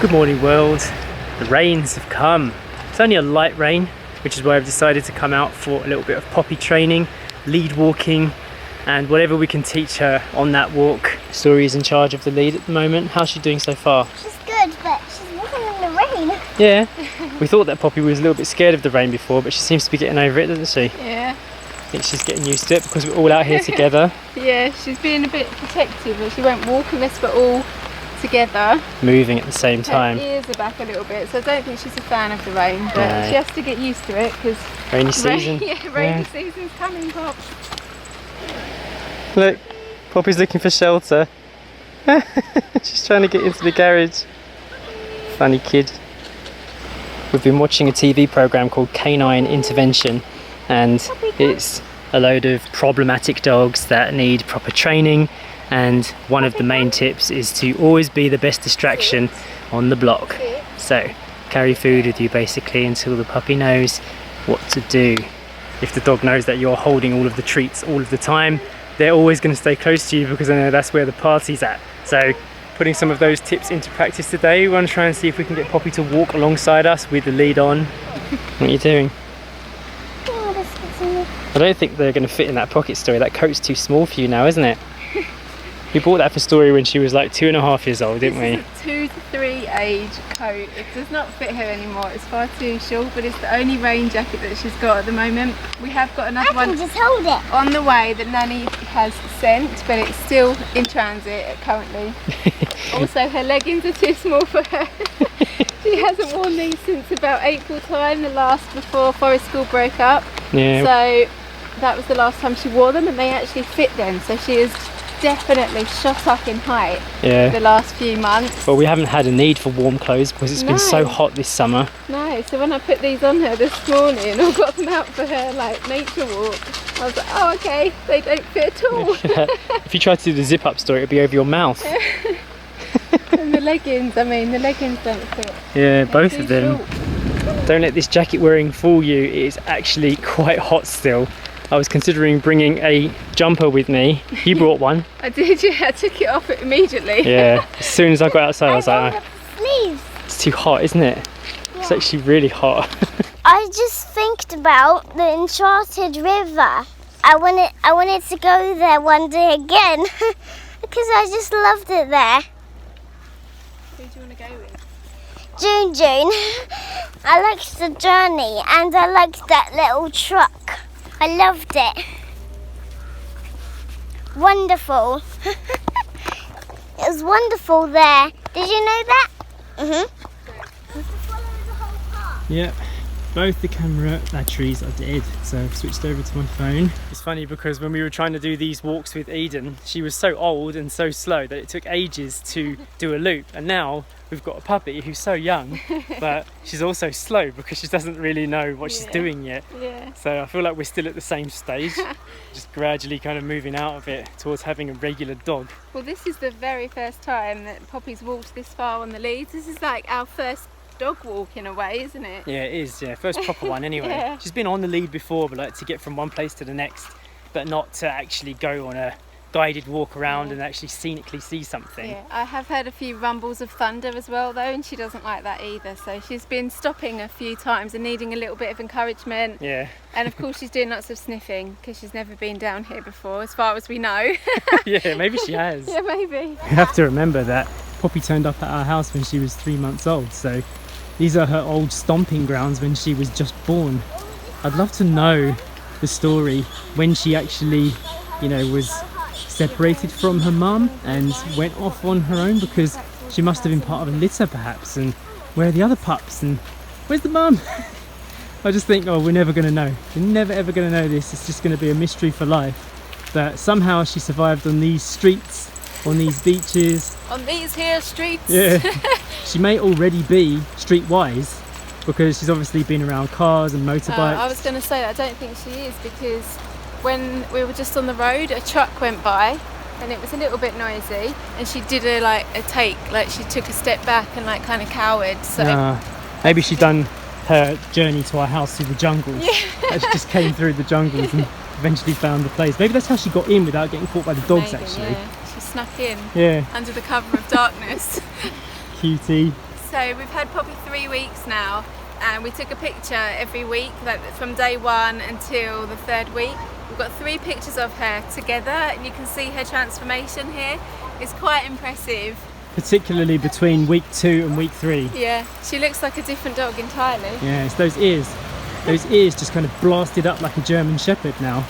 Good morning world. The rains have come. It's only a light rain, which is why I've decided to come out for a little bit of Poppy training, lead walking, and whatever we can teach her on that walk. Story is in charge of the lead at the moment. How's she doing so far? She's good, but she's walking in the rain. Yeah, we thought that Poppy was a little bit scared of the rain before, but she seems to be getting over it, doesn't she? Yeah. I think she's getting used to it because we're all out here together. Yeah, she's being a bit protective, but she won't walk unless we're all together. Moving at the same time. Her ears are back a little bit, so I don't think she's a fan of the rain, but she has to get used to it because rainy season. Rainy season's coming, Pop. Look, Poppy's looking for shelter. She's trying to get into the garage. Funny kid. We've been watching a TV program called Canine Intervention, and it's a load of problematic dogs that need proper training, and one of the main tips is to always be the best distraction on the block. So carry food with you basically until the puppy knows what to do. If the dog knows that you're holding all of the treats all of the time, they're always going to stay close to you because they know that's where the party's at. So putting some of those tips into practice today, we want to try and see if we can get Poppy to walk alongside us with the lead on. What are you doing? I don't think they're going to fit in that pocket, Story. That coat's too small for you now, isn't it? We bought that for Story when she was like 2.5 years old, didn't we? It's a 2 to 3 age coat. It does not fit her anymore. It's far too short, but it's the only rain jacket that she's got at the moment. We have got another one just hold it on the way that Nanny has sent, but it's still in transit currently. Also, her leggings are too small for her. She hasn't worn these since about April time, the last before Forest School broke up. Yeah. So that was the last time she wore them, and they actually fit then. So she is definitely shot up in height the last few months. Well, we haven't had a need for warm clothes because it's been so hot this summer. No, so when I put these on her this morning, I got them out for her like nature walk, I was like, oh okay, they don't fit at all. If you try to do the zip up, Story, it'll be over your mouth. And the leggings don't fit. Yeah, both of them. Short. Don't let this jacket wearing fool you, it is actually quite hot still. I was considering bringing a jumper with me. You brought one. I did, yeah. I took it off immediately. Yeah. As soon as I got outside, I was like, sleeves. It's too hot, isn't it? Yeah. It's actually really hot. I just think about the enchanted river. I wanted to go there one day again because I just loved it there. Who do you want to go with? June. I liked the journey and I liked that little truck. I loved it. Wonderful. It was wonderful there. Did you know that? Yep. Both the camera batteries are dead, so I've switched over to my phone. It's funny because when we were trying to do these walks with Eden, she was so old and so slow that it took ages to do a loop, and now we've got a puppy who's so young, but she's also slow because she doesn't really know what she's doing yet. Yeah. So I feel like we're still at the same stage, just gradually kind of moving out of it towards having a regular dog. Well, this is the very first time that Poppy's walked this far on the leads. This is like our first dog walk in a way, isn't it? Yeah, it is, yeah. First proper one anyway. Yeah. She's been on the lead before, but like to get from one place to the next, but not to actually go on a guided walk around and actually scenically see something. Yeah, I have heard a few rumbles of thunder as well though, and she doesn't like that either, so she's been stopping a few times and needing a little bit of encouragement. Yeah. And of course she's doing lots of sniffing because she's never been down here before as far as we know. Yeah, maybe she has. Yeah, maybe. You have to remember that Poppy turned up at our house when she was 3 months old, so these are her old stomping grounds when she was just born. I'd love to know the story when she actually, was separated from her mum and went off on her own, because she must have been part of a litter perhaps, and where are the other pups and where's the mum? I just think, oh, we're never going to know. We're never ever going to know this. It's just going to be a mystery for life. But somehow she survived on these streets, on these beaches. On these here streets. Yeah. She may already be streetwise because she's obviously been around cars and motorbikes. I was going to say that I don't think she is, because when we were just on the road, a truck went by and it was a little bit noisy, and she did a take, like she took a step back and like kind of cowered. So maybe she'd done her journey to our house through the jungles. Yeah. She just came through the jungles and eventually found the place. Maybe that's how she got in without getting caught by the dogs. Maybe, actually. Yeah. She snuck in. Yeah. Under the cover of darkness. Cutie. So we've had Poppy 3 weeks now, and we took a picture every week, like from day 1 until the 3rd week. We've got 3 pictures of her together, and you can see her transformation here. It's quite impressive. Particularly between week 2 and week 3. Yeah, she looks like a different dog entirely. Yeah, it's those ears. Those ears just kind of blasted up like a German Shepherd now.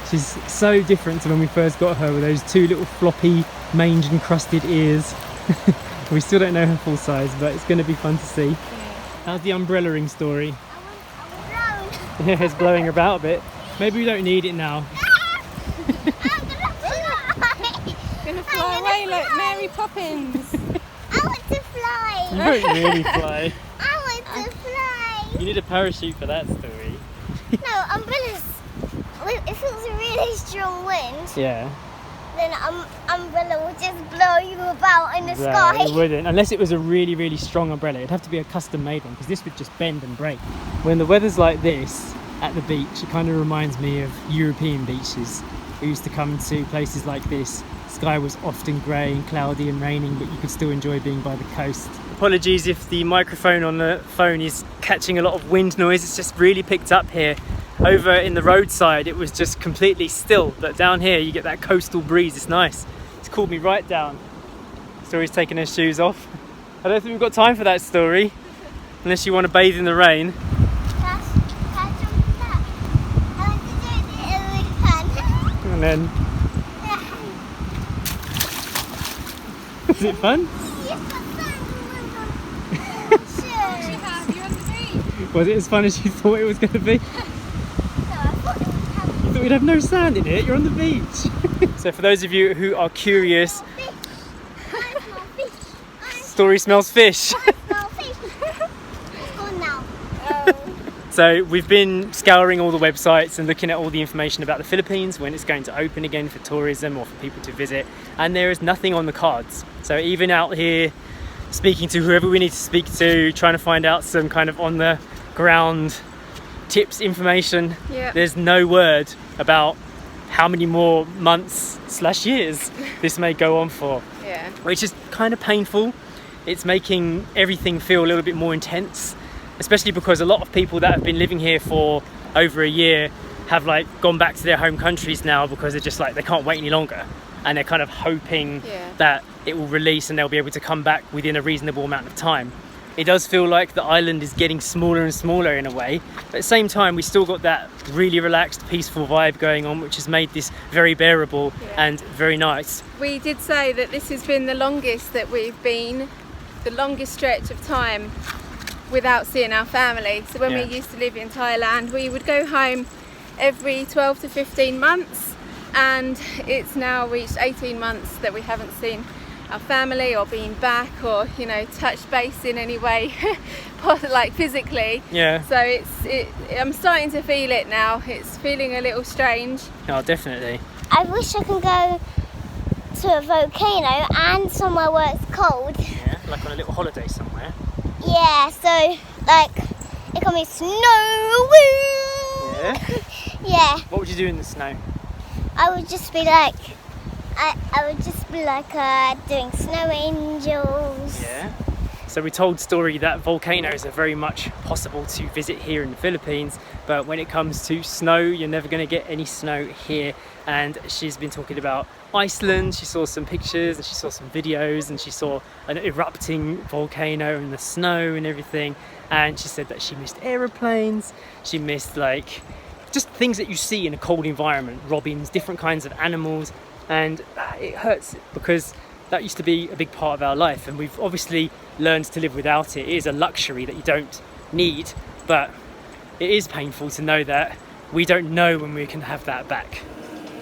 She's so different to when we first got her with those 2 little floppy mange encrusted ears. We still don't know her full size, but it's going to be fun to see. Yeah. How's the umbrellaing story? I was blown. Yeah, it's blowing about a bit. Maybe we don't need it now. Gonna fly away like Mary Poppins. I want to fly. You don't really fly. I want to fly. You need a parachute for that story. No, umbrellas. If it was a really strong wind, Yeah. then umbrella would just blow you about in the sky. It wouldn't, unless it was a really, really strong umbrella. It'd have to be a custom made one, because this would just bend and break. When the weather's like this at the beach, it kind of reminds me of European beaches. We used to come to places like this. Sky was often grey and cloudy and raining, but you could still enjoy being by the coast. Apologies if the microphone on the phone is catching a lot of wind noise. It's just really picked up here. Over in the roadside it was just completely still, but down here you get that coastal breeze. It's nice. It's cooled me right down. Story's taking her shoes off. I don't think we've got time for that, Story, unless you want to bathe in the rain. And then is it fun? Was it as fun as you thought it was going to be? You thought we'd have no sand in it? You're on the beach. So for those of you who are curious, Story smells fish. So we've been scouring all the websites and looking at all the information about the Philippines, when it's going to open again for tourism or for people to visit, and there is nothing on the cards. So even out here speaking to whoever we need to speak to, trying to find out some kind of on the ground tips, information, there's no word about how many more months / years this may go on for, which is kind of painful. It's making everything feel a little bit more intense, especially because a lot of people that have been living here for over a year have like gone back to their home countries now, because they're just like, they can't wait any longer, and they're kind of hoping that it will release and they'll be able to come back within a reasonable amount of time. It does feel like the island is getting smaller and smaller in a way, but at the same time we still got that really relaxed, peaceful vibe going on, which has made this very bearable and very nice. We did say that this has been the longest that we've been, the longest stretch of time without seeing our family. So when we used to live in Thailand, we would go home every 12 to 15 months, and it's now reached 18 months that we haven't seen our family or been back, or touched base in any way like physically. So I'm starting to feel it now. It's feeling a little strange. Oh, definitely. I wish I could go to a volcano and somewhere where it's cold. Yeah, like on a little holiday somewhere. Yeah, so like it can be snow. Yeah? Yeah. What would you do in the snow? I would just be like, doing snow angels. Yeah. So we told Story that volcanoes are very much possible to visit here in the Philippines, but when it comes to snow, you're never going to get any snow here. And she's been talking about Iceland. She saw some pictures and she saw some videos, and she saw an erupting volcano and the snow and everything. And she said that she missed aeroplanes, she missed like just things that you see in a cold environment, robins, different kinds of animals. And it hurts because that used to be a big part of our life, and we've obviously learned to live without it. It is a luxury that you don't need, but it is painful to know that we don't know when we can have that back.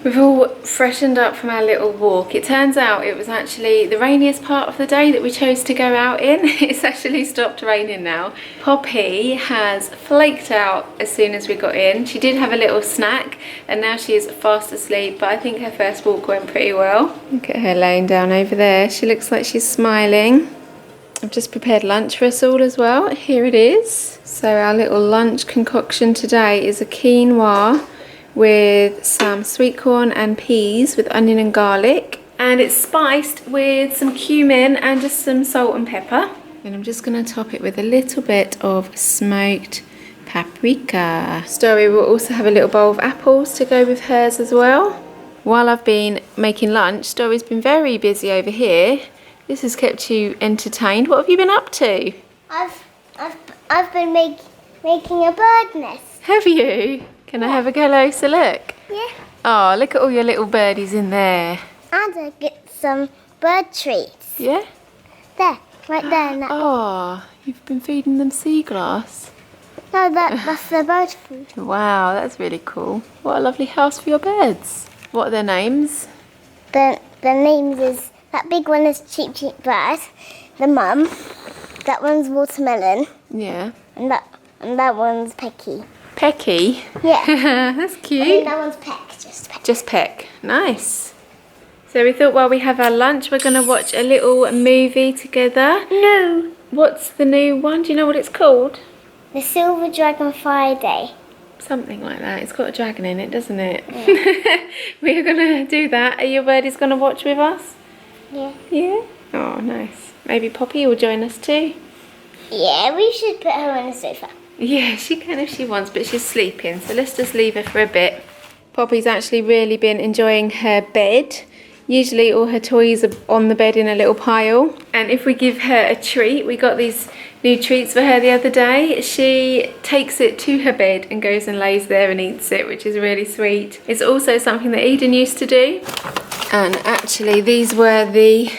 We've all freshened up from our little walk. It turns out it was actually the rainiest part of the day that we chose to go out in. It's actually stopped raining now. Poppy has flaked out as soon as we got in. She did have a little snack and now she is fast asleep, but I think her first walk went pretty well. Look at her laying down over there. She looks like she's smiling. I've just prepared lunch for us all as well. Here it is. So our little lunch concoction today is a quinoa with some sweet corn and peas with onion and garlic, and it's spiced with some cumin and just some salt and pepper. Then I'm just going to top it with a little bit of smoked paprika. Story will also have a little bowl of apples to go with hers as well. While I've been making lunch, Story's been very busy over here. This has kept you entertained. What have you been up to? I've been making a bird nest. Have you? Can I have a closer look? Yeah. Oh, look at all your little birdies in there. And I get some bird treats. Yeah? There, right there. In that. Oh, you've been feeding them sea glass. No, that's the bird food. Wow, that's really cool. What a lovely house for your birds. What are their names? The names is, that big one is Cheep Cheep Bird, the mum. That one's Watermelon. Yeah. And that one's Pecky. Pecky? Yeah. That's I cute. think that one's Peck, just Peck. Just Peck. Nice. So we thought while we have our lunch, we're going to watch a little movie together. No. What's the new one? Do you know what it's called? The Silver Dragon Friday. Something like that. It's got a dragon in it, doesn't it? Yeah. We're going to do that. Are your birdies going to watch with us? Yeah. Yeah? Oh, nice. Maybe Poppy will join us too. Yeah, we should put her on the sofa. Yeah, she can if she wants, but she's sleeping, so let's just leave her for a bit. Poppy's actually really been enjoying her bed. Usually all her toys are on the bed in a little pile. And if we give her a treat, we got these new treats for her the other day, she takes it to her bed and goes and lays there and eats it, which is really sweet. It's also something that Eden used to do. And actually these were the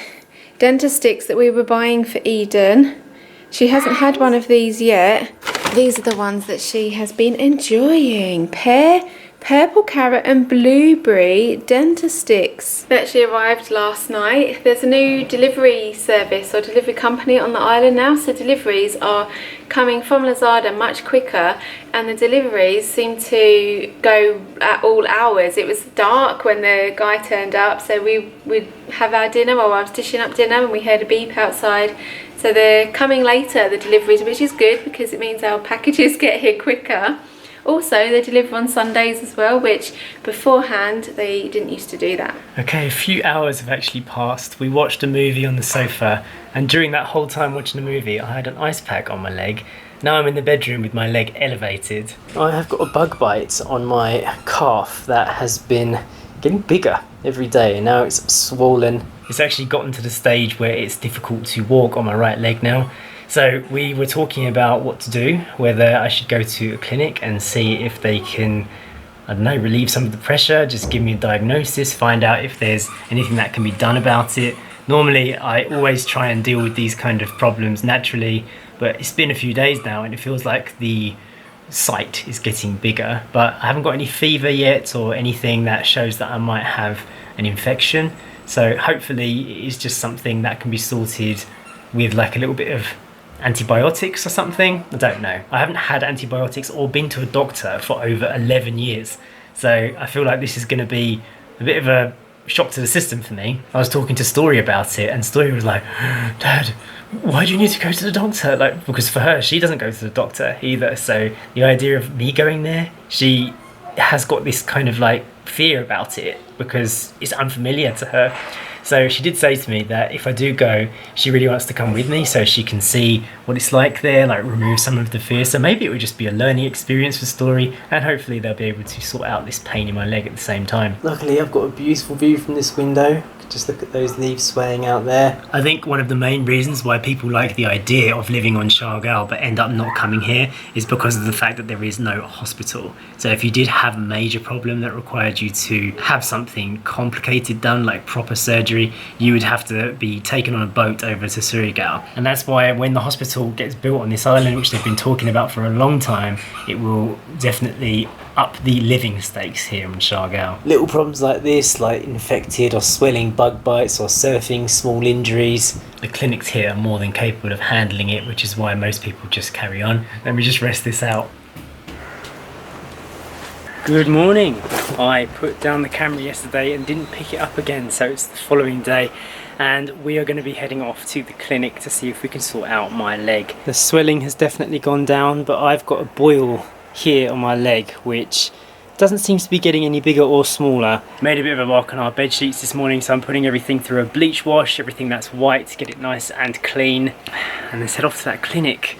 dentist sticks that we were buying for Eden. She hasn't had one of these yet. These are the ones that she has been enjoying. Pear, purple carrot and blueberry dentist sticks. That actually arrived last night. There's a new delivery service or delivery company on the island now, so deliveries are coming from Lazada much quicker, and the deliveries seem to go at all hours. It was dark when the guy turned up, so we'd have our dinner while I was dishing up dinner and we heard a beep outside. So they're coming later, the deliveries, which is good because it means our packages get here quicker. Also, they deliver on Sundays as well, which beforehand they didn't used to do that. Okay, a few hours have actually passed. We watched a movie on the sofa, and during that whole time watching the movie, I had an ice pack on my leg. Now I'm in the bedroom with my leg elevated. I have got a bug bite on my calf that has been getting bigger every day, and now it's swollen. It's actually gotten to the stage where it's difficult to walk on my right leg now. So we were talking about what to do, whether I should go to a clinic and see if they can, I don't know, relieve some of the pressure, just give me a diagnosis, find out if there's anything that can be done about it. Normally I always try and deal with these kind of problems naturally, but it's been a few days now and it feels like the site is getting bigger, but I haven't got any fever yet or anything that shows that I might have an infection. So hopefully it is just something that can be sorted with like a little bit of antibiotics or something. I don't know. I haven't had antibiotics or been to a doctor for over 11 years. So I feel like this is going to be a bit of a shock to the system for me. I was talking to Story about it and Story was like, Dad, why do you need to go to the doctor? Like, because for her, she doesn't go to the doctor either. So the idea of me going there, she has got this kind of like fear about it because it's unfamiliar to her. So she did say to me that if I do go, she really wants to come with me so she can see what it's like there, like remove some of the fear. So maybe it would just be a learning experience for Story, and hopefully they'll be able to sort out this pain in my leg at the same time. Luckily I've got a beautiful view from this window. Just look at those leaves swaying out there. I think one of the main reasons why people like the idea of living on Siargao but end up not coming here is because of the fact that there is no hospital. So if you did have a major problem that required you to have something complicated done, like proper surgery, you would have to be taken on a boat over to Surigao. And that's why when the hospital gets built on this island, which they've been talking about for a long time, it will definitely up the living stakes here in Siargao. Little problems like this, like infected or swelling bug bites or surfing small injuries, the clinics here are more than capable of handling it, which is why most people just carry on. Let me just rest this out. Good morning. I put down the camera yesterday and didn't pick it up again, so it's the following day and we are going to be heading off to the clinic to see if we can sort out my leg. The swelling has definitely gone down, but I've got a boil here on my leg which doesn't seem to be getting any bigger or smaller. Made a bit of a mark on our bed sheets this morning, so I'm putting everything through a bleach wash, everything that's white, to get it nice and clean, and then head off to that clinic.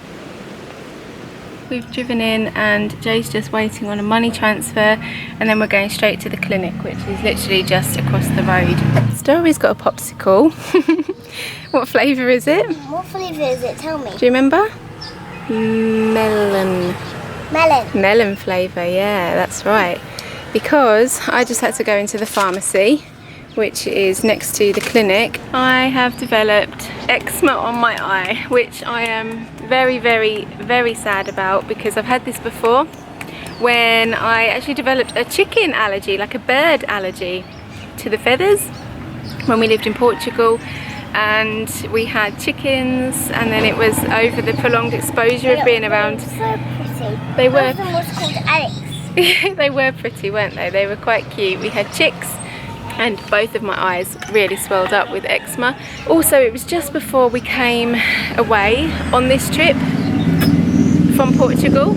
We've driven in and Jay's just waiting on a money transfer, and then we're going straight to the clinic, which is literally just across the road. Story's got a popsicle. What flavour is it? What flavour is it? Tell me. Do you remember? Melon. Melon. Melon flavour, yeah, that's right. Because I just had to go into the pharmacy, which is next to the clinic. I have developed eczema on my eye, which I am very, very, very sad about, because I've had this before when I actually developed a chicken allergy, like a bird allergy to the feathers, when we lived in Portugal. And we had chickens, and then it was over the prolonged exposure of being around. So pretty. They were. One of them was called Alex. They were pretty, weren't they? They were quite cute. We had chicks, and both of my eyes really swelled up with eczema. Also, it was just before we came away on this trip from Portugal,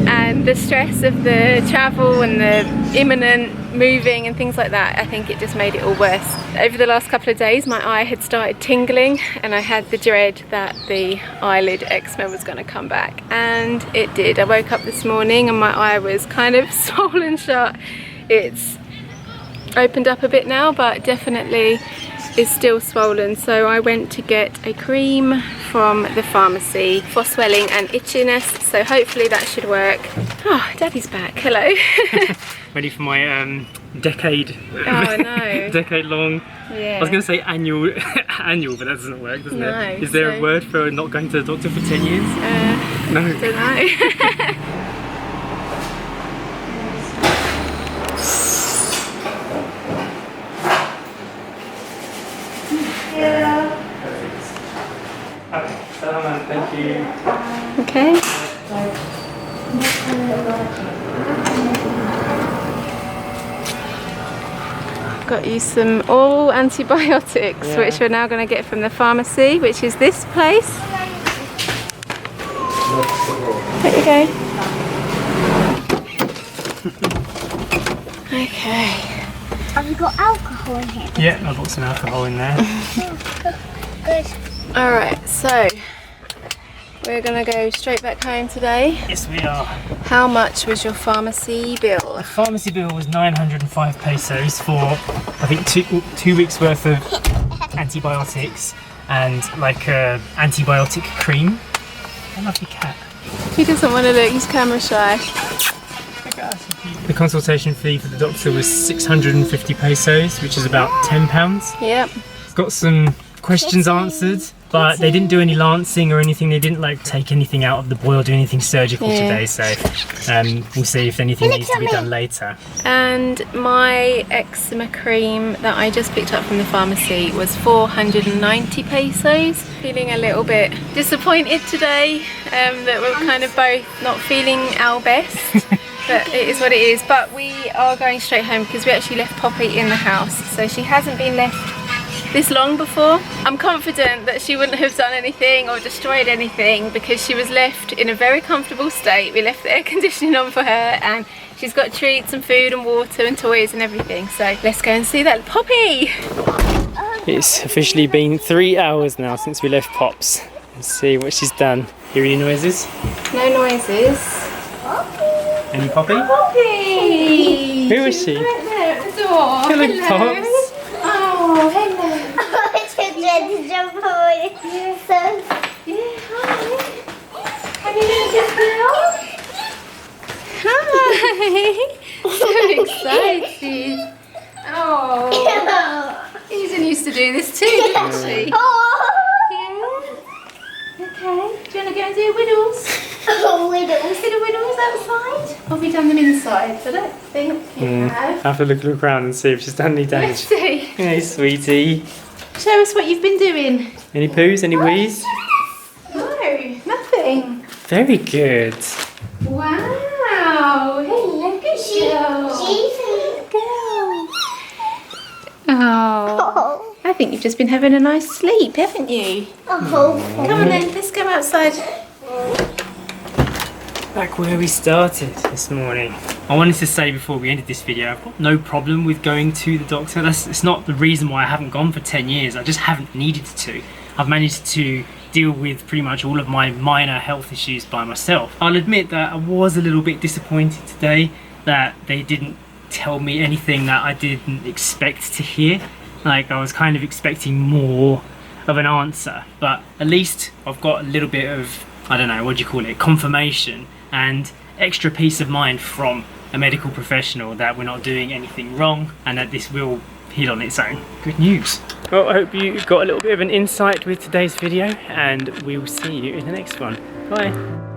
and the stress of the travel and the imminent moving and things like that, I think it just made it all worse. Over the last couple of days my eye had started tingling, and I had the dread that the eyelid eczema was going to come back, and it did. I woke up this morning and my eye was kind of swollen shut. It's opened up a bit now, but definitely is still swollen, so I went to get a cream from the pharmacy for swelling and itchiness, so hopefully that should work. Oh, Daddy's back. Hello. Ready for my decade long, yeah. I was going to say annual, but that doesn't work, doesn't No, it? Is there a word for not going to the doctor for 10 years? No. I don't know. Okay, Salaman, thank you. Okay. Got you some oral antibiotics, which we're now going to get from the pharmacy, which is this place. There you go. Okay. Have you got alcohol in here? Yeah, I've got some alcohol in there. Good. Alright, so we're going to go straight back home today. Yes, we are. How much was your pharmacy bill? The pharmacy bill was 905 pesos for, I think, two weeks worth of antibiotics and like a antibiotic cream. A lovely cat. He doesn't want to look, he's camera shy. The consultation fee for the doctor was 650 pesos, which is about £10. Yep. Got some questions answered, but they didn't do any lancing or anything. They didn't like take anything out of the boy or do anything surgical today, so we'll see if anything needs to be done later. And my eczema cream that I just picked up from the pharmacy was 490 pesos. Feeling a little bit disappointed today that we're kind of both not feeling our best. But it is what it is. But we are going straight home because we actually left Poppy in the house, so she hasn't been left this long before. I'm confident that she wouldn't have done anything or destroyed anything because she was left in a very comfortable state. We left the air conditioning on for her, and she's got treats and food and water and toys and everything. So let's go and see that Poppy. It's officially been 3 hours now since we left Pops. Let's see what she's done. Hear any noises? No noises. Any Poppy? Poppy! Who is she? Right there at the door. Hello, Pops. Oh, hello. I just tried to jump away. So, Hi. Have you been just now? Hi. So excited. Oh. Susan used to do this too, didn't she? oh, Yeah. Okay. Do you want to go and do whittles? widows. See the whittles outside? Have we done them inside? I don't think we I have. have to look around and see if she's done any Let's damage. see. Hey, sweetie. Show us what you've been doing. Any poos? Any wheeze? No, nothing. Very good. Wow. Hello, good girl. Jesus. Girl. Oh. I think you've just been having a nice sleep, haven't you? Oh. Come on then, let's go outside. back where we started this morning. I wanted to say before we ended this video, I've got no problem with going to the doctor. It's not the reason why I haven't gone for 10 years. I just haven't needed to. I've managed to deal with pretty much all of my minor health issues by myself. I'll admit that I was a little bit disappointed today that they didn't tell me anything that I didn't expect to hear. Like, I was kind of expecting more of an answer, but at least I've got a little bit of, I don't know, what do you call it, confirmation and extra peace of mind from a medical professional that we're not doing anything wrong and that this will heal on its own. Good news. Well, I hope you got a little bit of an insight with today's video, and we will see you in the next one. Bye.